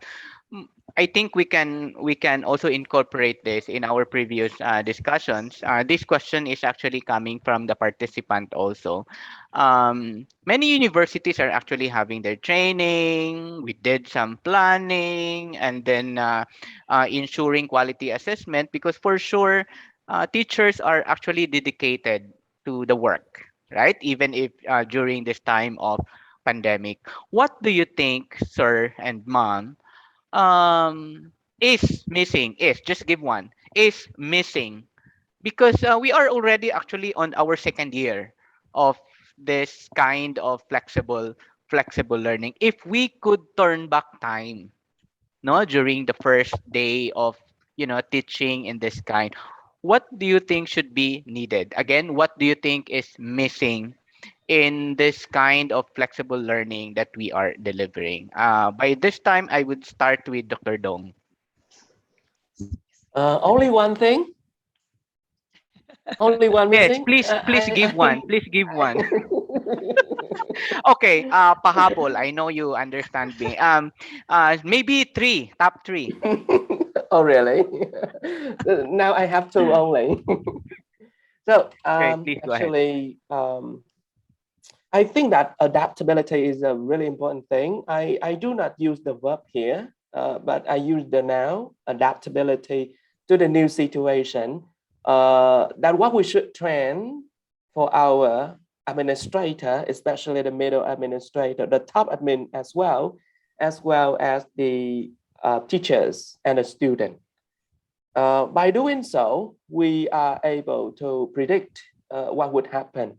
Speaker 3: mm, I think we can also incorporate this in our previous discussions. This question is actually coming from the participant also. Many universities are actually having their training. We did some planning and then ensuring quality assessment because for sure teachers are actually dedicated to the work, right? Even if during this time of pandemic. What do you think, sir and mom, is missing? Is just give one is missing because we are already actually on our second year of this kind of flexible learning. If we could turn back time, no, during the first day of teaching in this kind, what do you think should be needed? Again, what do you think is missing in this kind of flexible learning that we are delivering? By this time, I would start with Dr. Dong.
Speaker 5: Only one thing, only one
Speaker 3: Yes,
Speaker 5: missing.
Speaker 3: please give one. Please give one. Okay, pahabol. I know you understand me. Maybe three, top three.
Speaker 5: Oh, really? Now I have two only. So
Speaker 3: Okay, please go ahead.
Speaker 5: actually, I think that adaptability is a really important thing. I do not use the verb here, but I use the noun adaptability to the new situation. That what we should train for our administrator, especially the middle administrator, the top admin as well as the teachers and the student. By doing so, we are able to predict what would happen.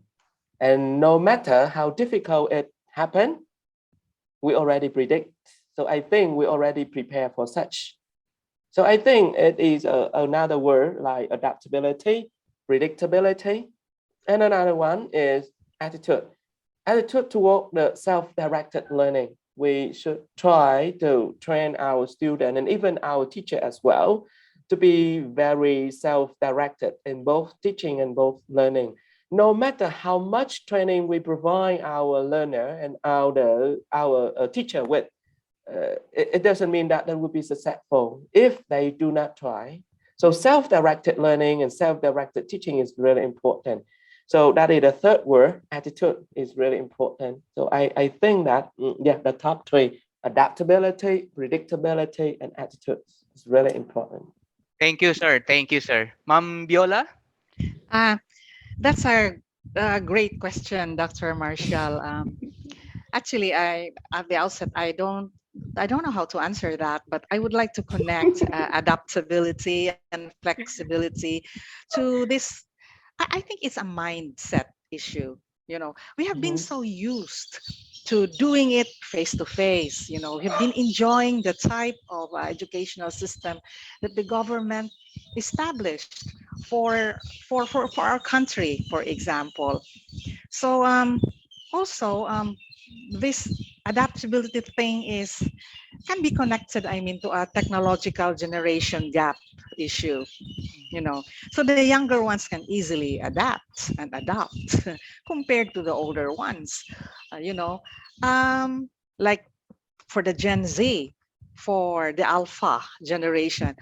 Speaker 5: And no matter how difficult it happened, we already predict. So I think we already prepare for such. So I think it is another word like adaptability, predictability, and another one is attitude. Attitude toward the self-directed learning. we should try to train our student and even our teacher as well to be very self-directed in both teaching and both learning. No matter how much training we provide our learner and our teacher with, it doesn't mean that they will be successful if they do not try. So self-directed learning and self-directed teaching is really important. So that is the third word, attitude is really important. So I think that, yeah, the top three, adaptability, predictability, and attitude is really important.
Speaker 3: Thank you, sir. Thank you, sir. Ma'am Viola?
Speaker 4: Uh, that's a great question, Dr. Marshall. Actually, I at the outset, I don't know how to answer that, but I would like to connect adaptability and flexibility to this. I think it's a mindset issue. We have been
Speaker 5: Mhm.
Speaker 4: so used to doing it face to face. We've been enjoying the type of educational system that the government established for our country, for example. So also this adaptability thing is can be connected, I mean, to a technological generation gap issue. So the younger ones can easily adapt and adopt compared to the older ones. uh, you know like for the Gen Z, for the Alpha generation,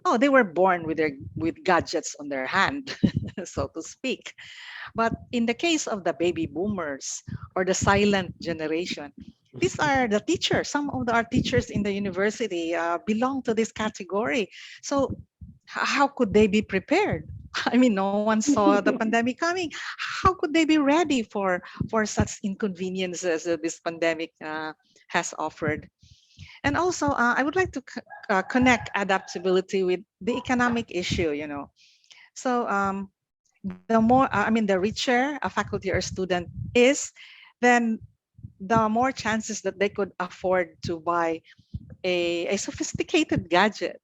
Speaker 4: oh, they were born with gadgets on their hand, so to speak. But in the case of the baby boomers or the silent generation, these are the teachers. Some of our teachers in the university belong to this category. So how could they be prepared? I mean, no one saw the pandemic coming. How could they be ready for such inconveniences that this pandemic has offered? And also, I would like to connect adaptability with the economic issue. So the more, I mean, the richer a faculty or student is, then the more chances that they could afford to buy a sophisticated gadget.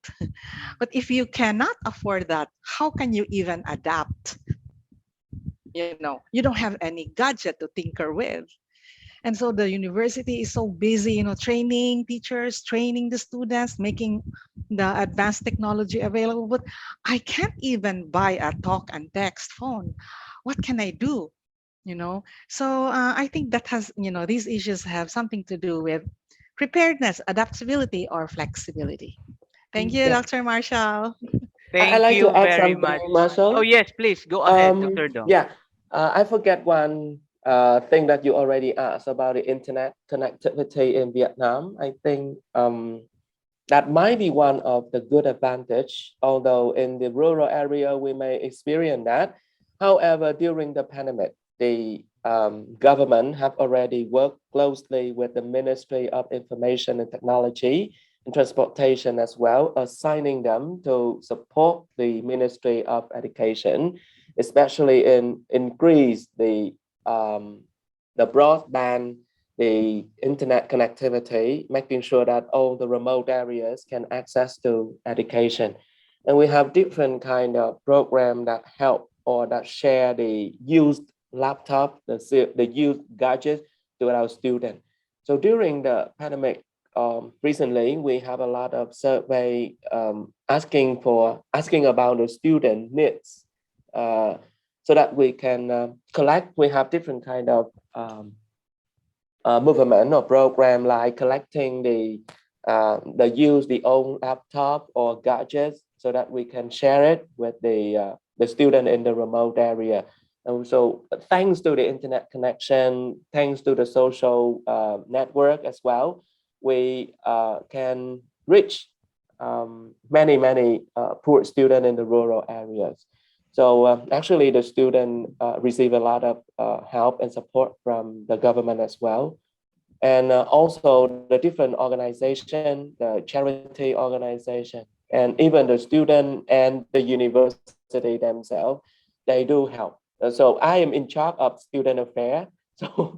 Speaker 4: But if you cannot afford that, how can you even adapt? You don't have any gadget to tinker with. And so the university is so busy, training teachers, training the students, making the advanced technology available. But I can't even buy a talk and text phone. What can I do? So I think that has, these issues have something to do with preparedness, adaptability, or flexibility. Thank you,
Speaker 5: Yeah,
Speaker 4: Dr. Marshall.
Speaker 5: I
Speaker 3: Thank
Speaker 5: like to
Speaker 3: you
Speaker 5: add
Speaker 3: very
Speaker 5: something,
Speaker 3: much. Oh,
Speaker 5: Marshall.
Speaker 3: yes, please. Go ahead, Dr. Dong.
Speaker 5: Yeah, I forget one thing that you already asked about the internet connectivity in Vietnam. I think that might be one of the good advantage, although in the rural area we may experience that. However, during the pandemic, the government have already worked closely with the Ministry of Information and Technology and Transportation as well, assigning them to support the Ministry of Education, especially in increase the broadband, the internet connectivity, making sure that all the remote areas can access to education. And we have different kind of program that help or that share the used laptop, the used gadgets to our students. So during the pandemic, recently we have a lot of survey asking about the student needs, so that we can collect. We have different kind of movement or program like collecting the own laptop or gadgets so that we can share it with the student in the remote area. And so thanks to the internet connection, thanks to the social network as well, we can reach many poor students in the rural areas. So actually, the student receive a lot of help and support from the government as well, and also the different organization, the charity organization, and even the student and the university themselves, they do help. So I am in charge of student affairs. So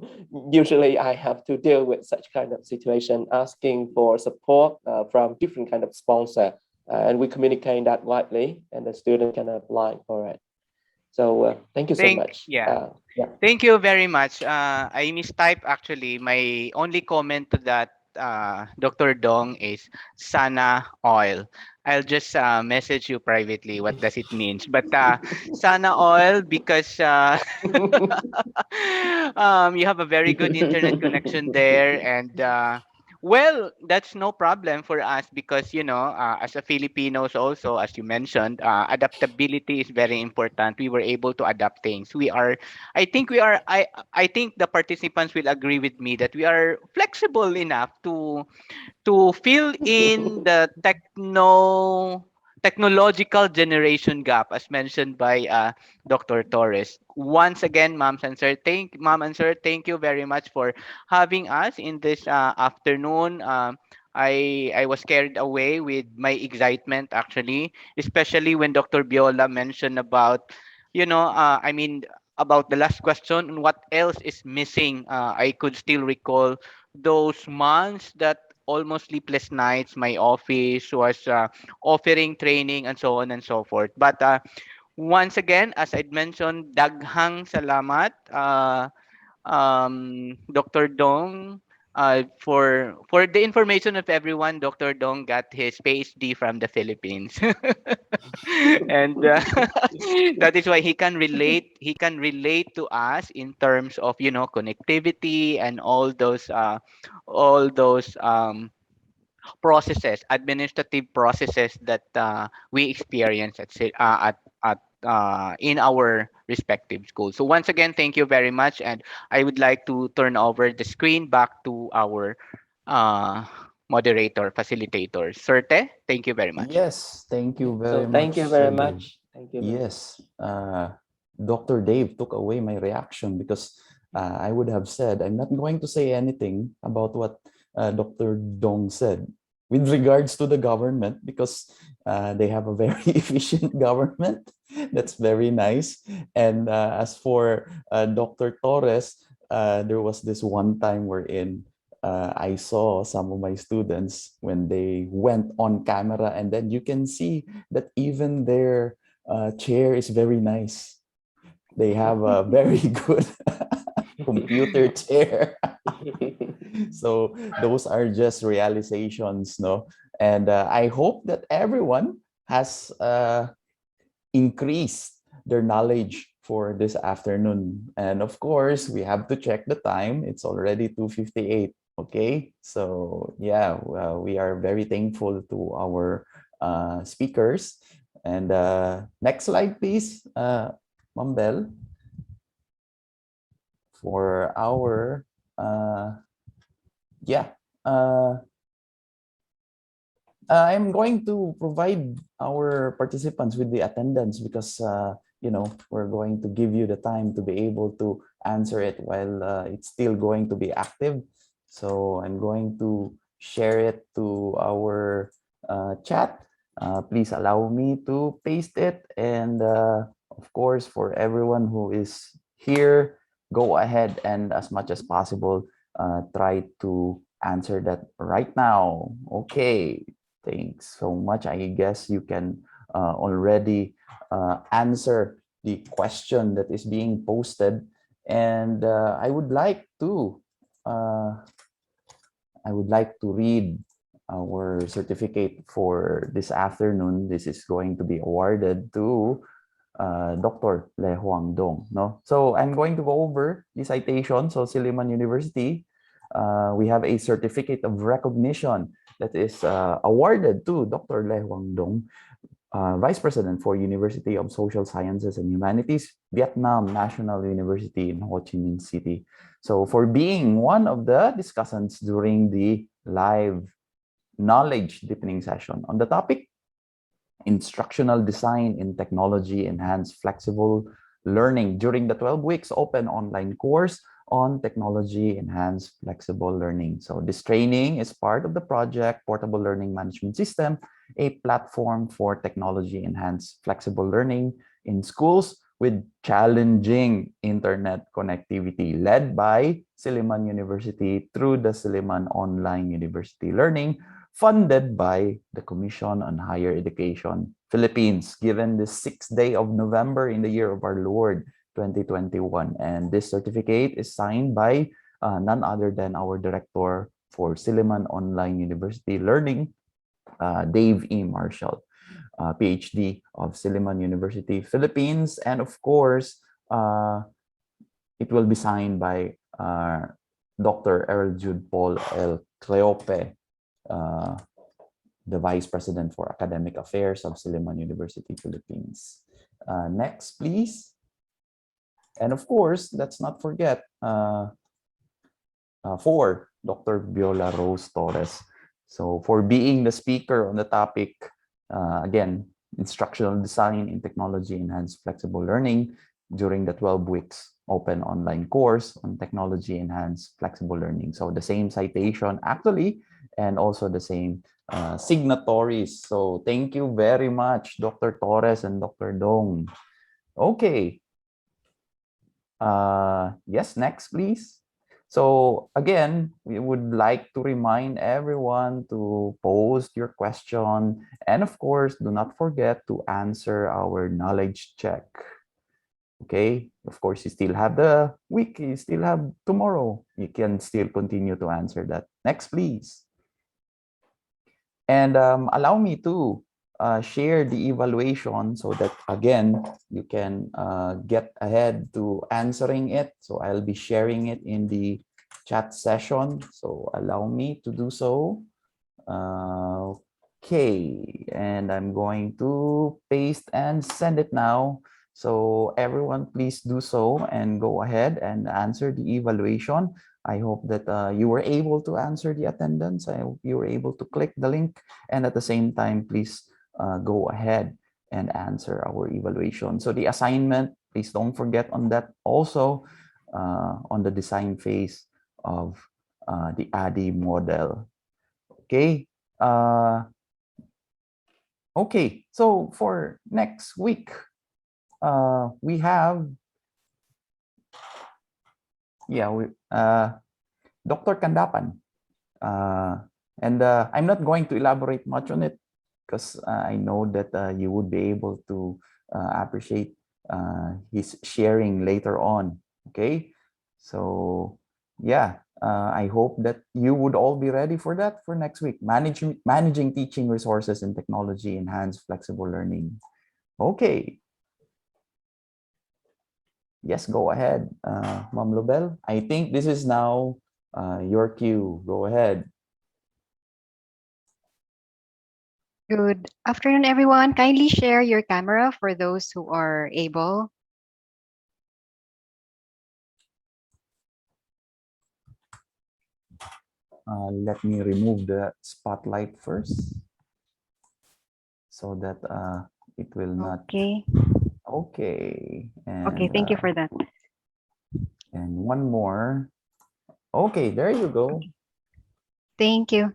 Speaker 5: usually I have to deal with such kind of situation, asking for support from different kind of sponsor, and we communicate that widely, and the student can apply for it. So thank you so much.
Speaker 3: Yeah.
Speaker 5: Yeah.
Speaker 3: Thank you very much. I mistyped actually. My only comment to that Dr. Dong is Sana Oil. I'll just message you privately what does it means. But Sana Oil because you have a very good internet connection there, and well, that's no problem for us because as a Filipinos also, as you mentioned, adaptability is very important. We were able to adapt things. I think we are. I think the participants will agree with me that we are flexible enough to fill in the technological generation gap as mentioned by Dr. Torres. Once again, mom and sir, thank you very much for having us in this afternoon. I was carried away with my excitement actually, especially when Dr. Biola mentioned about, I mean, about the last question and what else is missing. I could still recall those months that almost sleepless nights. My office was offering training and so on and so forth. But once again, as I mentioned, daghang salamat, Dr. Dong. For the information of everyone, Dr. Dong got his PhD from the Philippines, and that is why he can relate. He can relate to us in terms of connectivity and all those processes, administrative processes that we experience in our respective schools. So once again, thank you very much, and I would like to turn over the screen back to our uh, moderator, facilitator, Sirte. Thank you very much.
Speaker 2: Yes, thank you
Speaker 5: So
Speaker 2: very
Speaker 5: thank you
Speaker 2: much,
Speaker 5: very
Speaker 2: Sir Dave.
Speaker 5: much. Thank you very much.
Speaker 2: Yes, Dr. Dave took away my reaction because I would have said, I'm not going to say anything about what Dr. Dong said with regards to the government because they have a very efficient government. That's very nice. And as for Dr. Torres, there was this one time wherein I saw some of my students when they went on camera, and then you can see that even their chair is very nice. They have a very good computer chair. So those are just realizations, no? And I hope that everyone has increased their knowledge for this afternoon. And of course, we have to check the time. It's already 2:58. Okay, so yeah, we are very thankful to our speakers. And next slide, please, Ma'am Bell, for our yeah. I'm going to provide our participants with the attendance because we're going to give you the time to be able to answer it while it's still going to be active. So I'm going to share it to our chat. Please allow me to paste it. And of course, for everyone who is here, go ahead and as much as possible, try to answer that right now. Okay, thanks so much. I guess you can already answer the question that is being posted. And I would like to read our certificate for this afternoon. This is going to be awarded to Dr. Le Huang Dong. No? So I'm going to go over the citation. So Silliman University, we have a certificate of recognition that is awarded to Dr. Le Huang Dong, Vice President for University of Social Sciences and Humanities, Vietnam National University in Ho Chi Minh City. So for being one of the discussants during the live knowledge deepening session on the topic, Instructional Design in Technology Enhanced Flexible Learning during the 12 weeks open online course on Technology Enhanced Flexible Learning. So this training is part of the project Portable Learning Management System, a platform for technology enhanced flexible learning in schools with challenging internet connectivity, led by Silliman University through the Silliman Online University Learning, funded by the Commission on Higher Education Philippines, given the 6th day of November in the year of our Lord 2021. And this certificate is signed by none other than our director, for Silliman Online University Learning, Dave E. Marshall, PhD of Silliman University, Philippines. And of course, it will be signed by Dr. Errol Jude Paul L. Cleope, the Vice President for Academic Affairs of Silliman University, Philippines. Next, please. And of course, let's not forget for Dr. Viola Rose Torres. So for being the speaker on the topic, again, instructional design in technology enhanced flexible learning during the 12 weeks open online course on technology enhanced flexible learning. So the same citation actually, and also the same signatories. So thank you very much, Dr. Torres and Dr. Dung. Okay. Yes, next, please. So again, we would like to remind everyone to post your question. And of course, do not forget to answer our knowledge check. Okay, of course, you still have the week, you still have tomorrow. You can still continue to answer that. Next, please. And allow me to share the evaluation so that, again, you can get ahead to answering it. So I'll be sharing it in the chat session. So allow me to do so. Okay, and I'm going to paste and send it now. So everyone, please do so and go ahead and answer the evaluation. I hope that you were able to answer the attendance. I hope you were able to click the link. And at the same time, please go ahead and answer our evaluation. So the assignment, please don't forget on that also on the design phase of the ADDIE model. Okay. Okay, so for next week, we have, Dr. Kandapan. And I'm not going to elaborate much on it because I know that you would be able to appreciate his sharing later on. Okay, so yeah, I hope that you would all be ready for that for next week. Managing teaching resources and technology enhanced flexible learning. Okay. Yes, go ahead, Ma'am Lobel. I think this is now your cue. Go ahead.
Speaker 6: Good afternoon, everyone. Kindly share your camera for those who are able.
Speaker 2: Let me remove the spotlight first so that it will not.
Speaker 6: Okay.
Speaker 2: Okay. And,
Speaker 6: Okay, thank you for that.
Speaker 2: And one more. Okay, there you go.
Speaker 6: Thank you.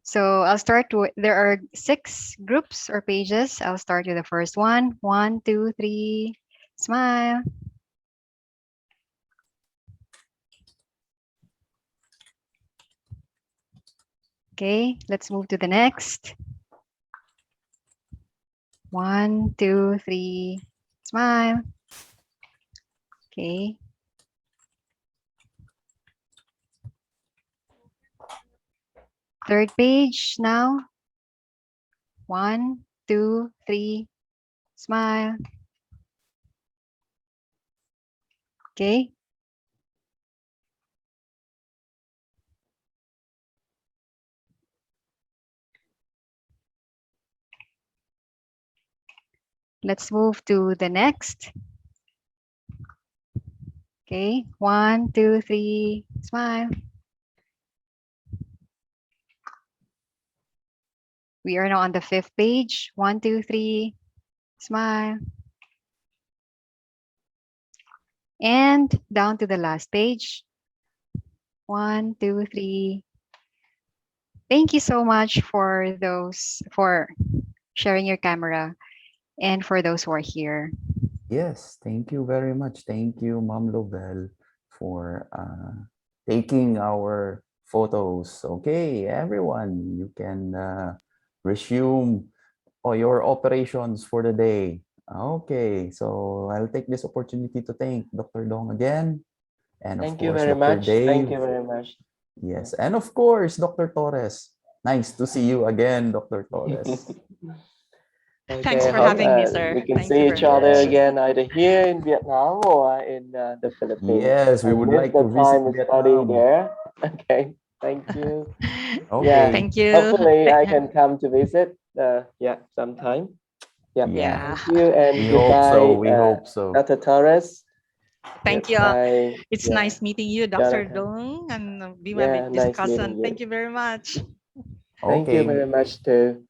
Speaker 6: So I'll start with, there are 6 groups or pages. I'll start with the first one. 1, 2, 3, smile. Okay, let's move to the next. 1, 2, 3, smile. Okay. Third page now. 1, 2, 3, smile. Okay. Let's move to the next. Okay, 1, 2, 3, smile. We are now on the 5th page. 1, 2, 3, smile. And down to the last page. 1, 2, 3. Thank you so much for those, for sharing your camera and for those who are here.
Speaker 2: Yes, thank you very much. Thank you, Ma'am Lobel, for taking our photos. Okay, everyone, you can resume your operations for the day. Okay, so I'll take this opportunity to thank Dr. Dong again. And of
Speaker 5: Thank you
Speaker 2: course,
Speaker 5: very
Speaker 2: Dr.
Speaker 5: much. Thank
Speaker 2: Dave.
Speaker 5: you very much.
Speaker 2: Yes. And of course, Dr. Torres. Nice to see you again, Dr. Torres.
Speaker 4: Thanks
Speaker 5: Okay, I
Speaker 4: for
Speaker 5: hope
Speaker 4: having me, sir.
Speaker 5: we can
Speaker 4: Thank you
Speaker 5: see
Speaker 4: very
Speaker 5: each other
Speaker 4: much.
Speaker 2: Yes.
Speaker 5: again either here in Vietnam or in the Philippines.
Speaker 2: Yes, we
Speaker 5: I
Speaker 2: would
Speaker 5: miss
Speaker 2: like
Speaker 5: the
Speaker 2: to visit
Speaker 5: time of study
Speaker 2: Vietnam.
Speaker 5: there. Okay, thank you. Yeah,
Speaker 2: Okay.
Speaker 4: Thank you.
Speaker 5: hopefully I can come to visit. Yeah, sometime. Yeah,
Speaker 2: Yeah.
Speaker 4: Yeah.
Speaker 5: thank you and
Speaker 2: We hope so.
Speaker 5: goodbye,
Speaker 2: We hope so.
Speaker 5: Dr. Torres.
Speaker 4: Thank you.
Speaker 5: Goodbye.
Speaker 4: It's
Speaker 5: Yeah,
Speaker 4: nice meeting you, Dr.
Speaker 5: Jonathan.
Speaker 4: Dung, and be my
Speaker 5: Yeah, nice meeting
Speaker 4: discussant. Thank
Speaker 5: you.
Speaker 4: you very much.
Speaker 5: Thank you
Speaker 2: Okay.
Speaker 5: very much too.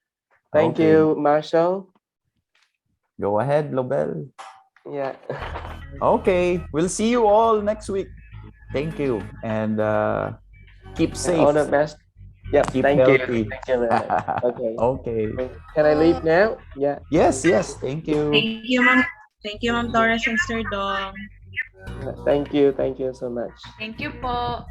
Speaker 5: Thank
Speaker 2: Okay.
Speaker 5: you, Marshall.
Speaker 2: Go ahead, Lobel.
Speaker 5: Yeah.
Speaker 2: Okay. We'll see you all next week. Thank you. And keep
Speaker 5: All
Speaker 2: safe.
Speaker 5: the best. Yep.
Speaker 2: Keep
Speaker 5: Thank you.
Speaker 2: healthy.
Speaker 5: Thank you very much. Okay.
Speaker 2: Okay.
Speaker 5: Can I leave now? Yeah.
Speaker 2: Yes, yes. Thank you.
Speaker 7: Thank you, Ma'am. Thank you, Ma'am Torres and Sir Dong.
Speaker 5: Thank you. Thank you so much.
Speaker 7: Thank you po.